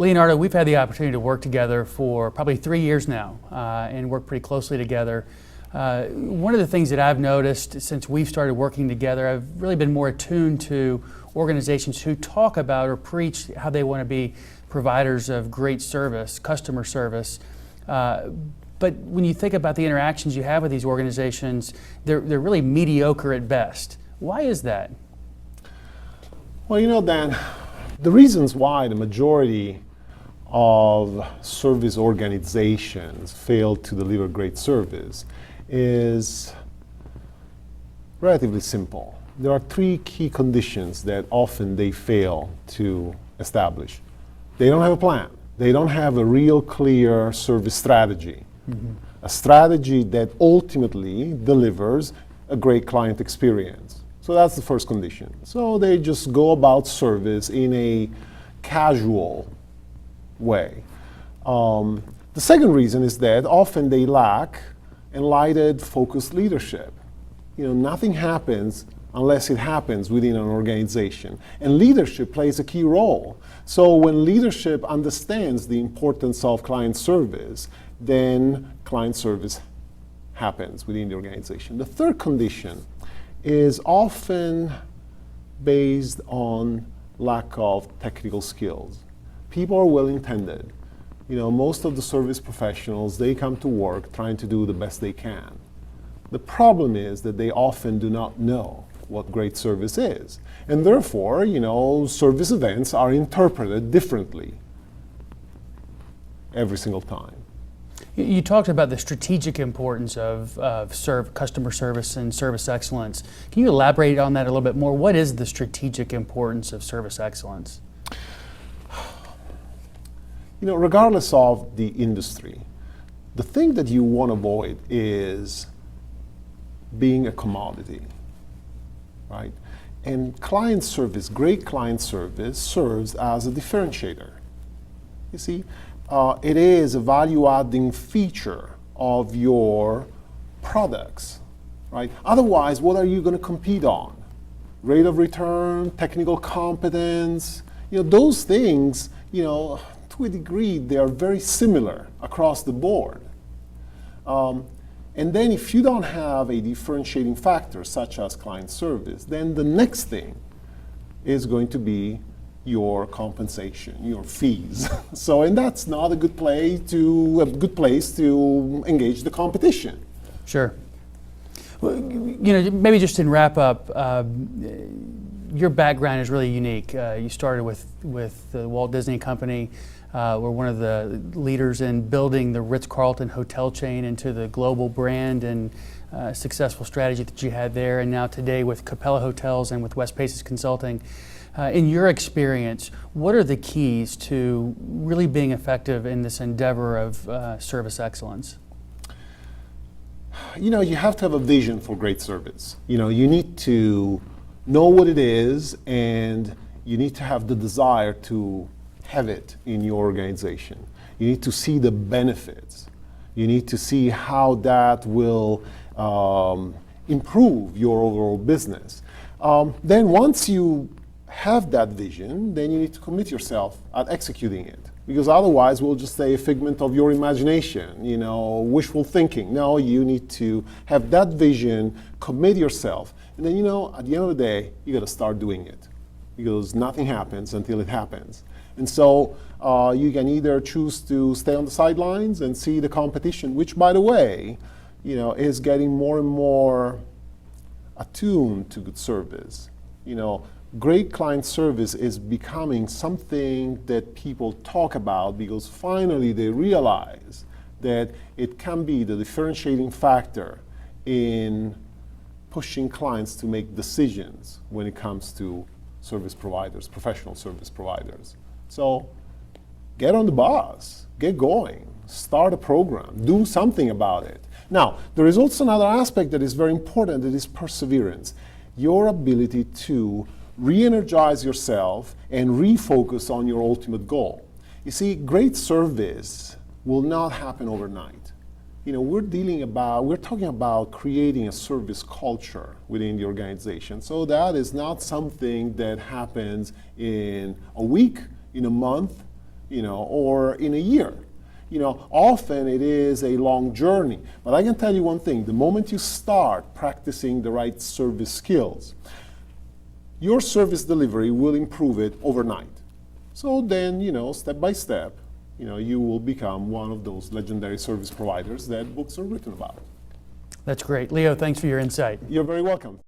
Leonardo, we've had the opportunity to work together for probably 3 years now and work pretty closely together. One of the things that I've noticed since we've started working together, I've really been more attuned to organizations who talk about or preach how they want to be providers of great service, customer service. But when you think about the interactions you have with these organizations, they're really mediocre at best. Why is that? Well, you know, Dan, the reasons why the majority of service organizations fail to deliver great service is relatively simple. There are 3 key conditions that often they fail to establish. They don't have a plan. They don't have a real clear service strategy. A strategy that ultimately delivers a great client experience. So that's the first condition. So they just go about service in a casual way. The second reason is that often they lack enlightened, focused leadership. You know, nothing happens unless it happens within an organization. And leadership plays a key role. So when leadership understands the importance of client service, then client service happens within the organization. The third condition is often based on lack of technical skills. People are well-intended. You know, most of the service professionals, they come to work trying to do the best they can. The problem is that they often do not know what great service is. And therefore, you know, service events are interpreted differently every single time. You talked about the strategic importance of customer service and service excellence. Can you elaborate on that a little bit more? What is the strategic importance of service excellence? You know, regardless of the industry, the thing that you want to avoid is being a commodity, right? And client service, great client service, serves as a differentiator. You see, it is a value-adding feature of your products, right? Otherwise, what are you going to compete on? Rate of return, technical competence, you know, those things, you know, to a degree, they are very similar across the board. And then if you don't have a differentiating factor, such as client service, then the next thing is going to be your compensation, your fees. So, and that's not a good place to engage the competition. Sure. Well, you know, maybe just in wrap up, your background is really unique. You started with the Walt Disney Company. Were one of the leaders in building the Ritz-Carlton Hotel chain into the global brand and successful strategy that you had there, and now today with Capella Hotels and with West Paces Consulting. In your experience, what are the keys to really being effective in this endeavor of service excellence? You know, you have to have a vision for great service. You know, you need to know what it is, and you need to have the desire to have it in your organization. You need to see the benefits. You need to see how that will improve your overall business. Then once you have that vision, then you need to commit yourself at executing it. Because otherwise, we'll just say a figment of your imagination, you know, wishful thinking. No, you need to have that vision, commit yourself, and then, you know, at the end of the day, you got to start doing it. Because nothing happens until it happens. And so you can either choose to stay on the sidelines and see the competition, which, by the way, you know, is getting more and more attuned to good service. You know, great client service is becoming something that people talk about because finally they realize that it can be the differentiating factor in pushing clients to make decisions when it comes to service providers, professional service providers. So get on the bus, get going, start a program, do something about it. Now, there is also another aspect that is very important, that is perseverance. Your ability to re-energize yourself and refocus on your ultimate goal. You see, great service will not happen overnight. You know, we're talking about creating a service culture within the organization. So that is not something that happens in a week, in a month, or in a year. Often it is a long journey. But I can tell you one thing, the moment you start practicing the right service skills, your service delivery will improve it overnight. So then, step by step, you will become one of those legendary service providers that books are written about. That's great. Leo, thanks for your insight. You're very welcome.